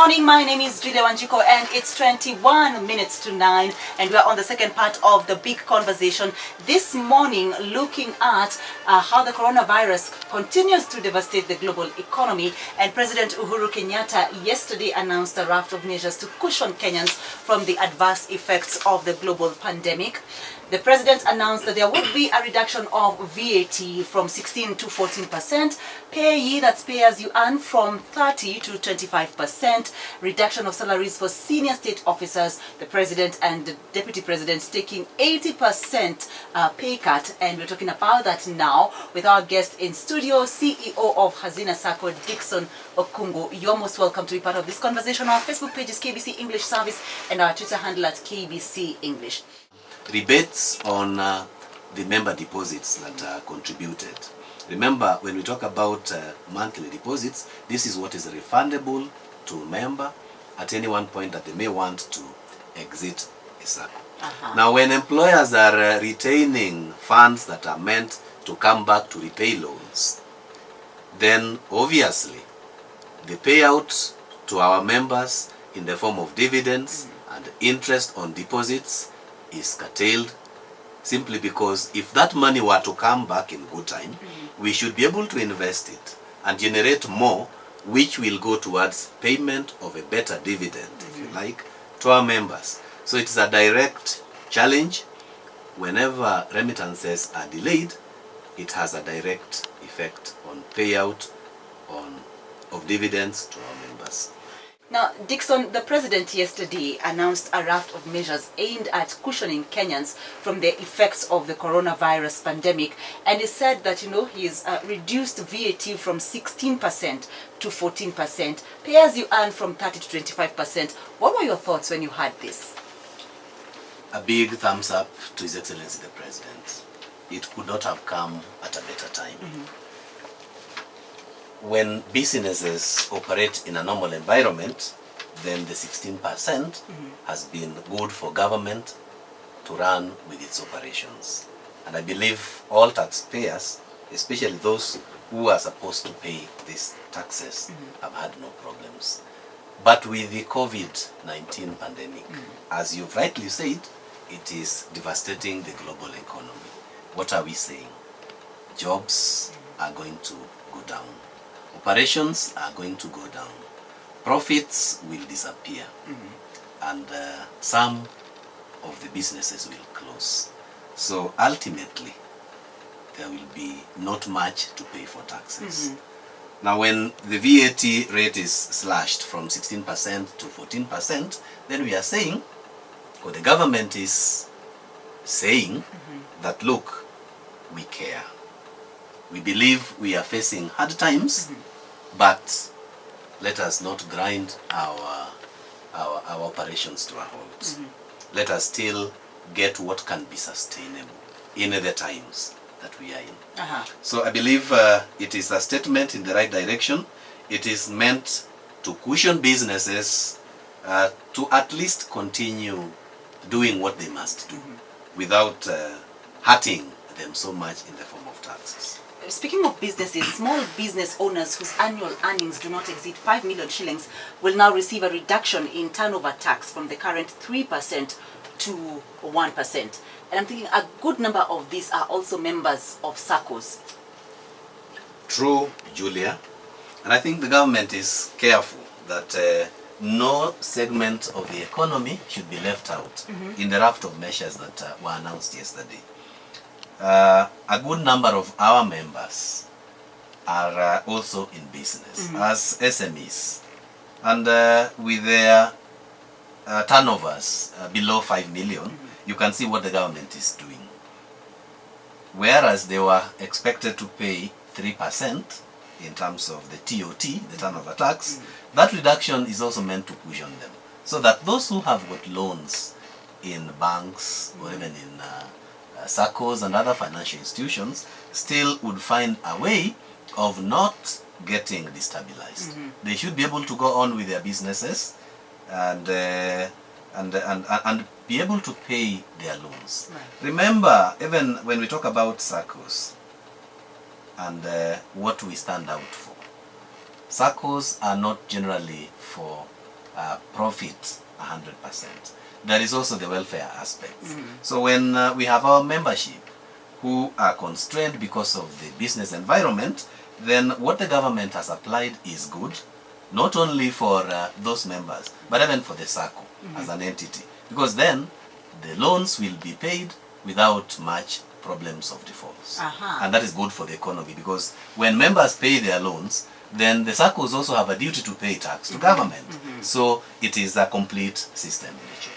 morning, my name is Julia Wanjiko and it's 21 minutes to 9 and we're on the second part of the big conversation this morning, looking at how the coronavirus continues to devastate the global economy. And President Uhuru Kenyatta yesterday announced a raft of measures to cushion Kenyans from the adverse effects of the global pandemic. The president announced that there would be a reduction of VAT from 16 to 14%, pay that's pay as you earn from 30 to 25%, reduction of salaries for senior state officers, the president and the deputy president taking 80% pay cut. And we're talking about that now with our guest in studio, CEO of Hazina Sacco, Dickson Okungu. You're most welcome to be part of this conversation. Our Facebook page is KBC English Service and our Twitter handle at KBC English. Rebates on the member deposits that are contributed. Remember, when we talk about monthly deposits, this is what is refundable to a member at any one point that they may want to exit a SACCO. Now, when employers are retaining funds that are meant to come back to repay loans, then obviously the payout to our members in the form of dividends and interest on deposits is curtailed, simply because if that money were to come back in good time, we should be able to invest it and generate more, which will go towards payment of a better dividend, if you like, to our members. So it is a direct challenge. Whenever remittances are delayed, it has a direct effect on payout of dividends to our members. Now, Dickson, the president yesterday announced a raft of measures aimed at cushioning Kenyans from the effects of the coronavirus pandemic. And he said that, he's reduced VAT from 16% to 14%, pay as you earn from 30 to 25%. What were your thoughts when you heard this? A big thumbs up to His Excellency the President. It could not have come at a better time. When businesses operate in a normal environment, then the 16% has been good for government to run with its operations. And I believe all taxpayers, especially those who are supposed to pay these taxes, have had no problems. But with the COVID-19 pandemic, as you've rightly said, it is devastating the global economy. What are we saying? Jobs are going to go down. Operations are going to go down. Profits will disappear. And some of the businesses will close. So ultimately, there will be not much to pay for taxes. Now, when the VAT rate is slashed from 16% to 14%, then we are saying, or the government is saying that, look, we care. We believe we are facing hard times, but let us not grind our operations to a halt. Let us still get what can be sustainable in the times that we are in. So I believe it is a statement in the right direction. It is meant to cushion businesses to at least continue doing what they must do without hurting them so much in the form of taxes. Speaking of businesses, small business owners whose annual earnings do not exceed 5 million shillings will now receive a reduction in turnover tax from the current 3% to 1%. And I'm thinking a good number of these are also members of SACCOs. True, Julia. And I think the government is careful that no segment of the economy should be left out in the raft of measures that were announced yesterday. A good number of our members are also in business as SMEs, and with their turnovers below 5 million, you can see what the government is doing. Whereas they were expected to pay 3% in terms of the TOT, the turnover tax, that reduction is also meant to cushion them, so that those who have got loans in banks or even in SACCOs and other financial institutions still would find a way of not getting destabilized. They should be able to go on with their businesses and be able to pay their loans. Remember, even when we talk about SACCOs and what we stand out for, SACCOs are not generally for profit 100%. There is also the welfare aspects. So when we have our membership who are constrained because of the business environment, then what the government has applied is good, not only for those members, but even for the SACCO as an entity. Because then the loans will be paid without much problems of defaults. And that is good for the economy, because when members pay their loans, then the SACCOs also have a duty to pay tax to government. So it is a complete system in a chain.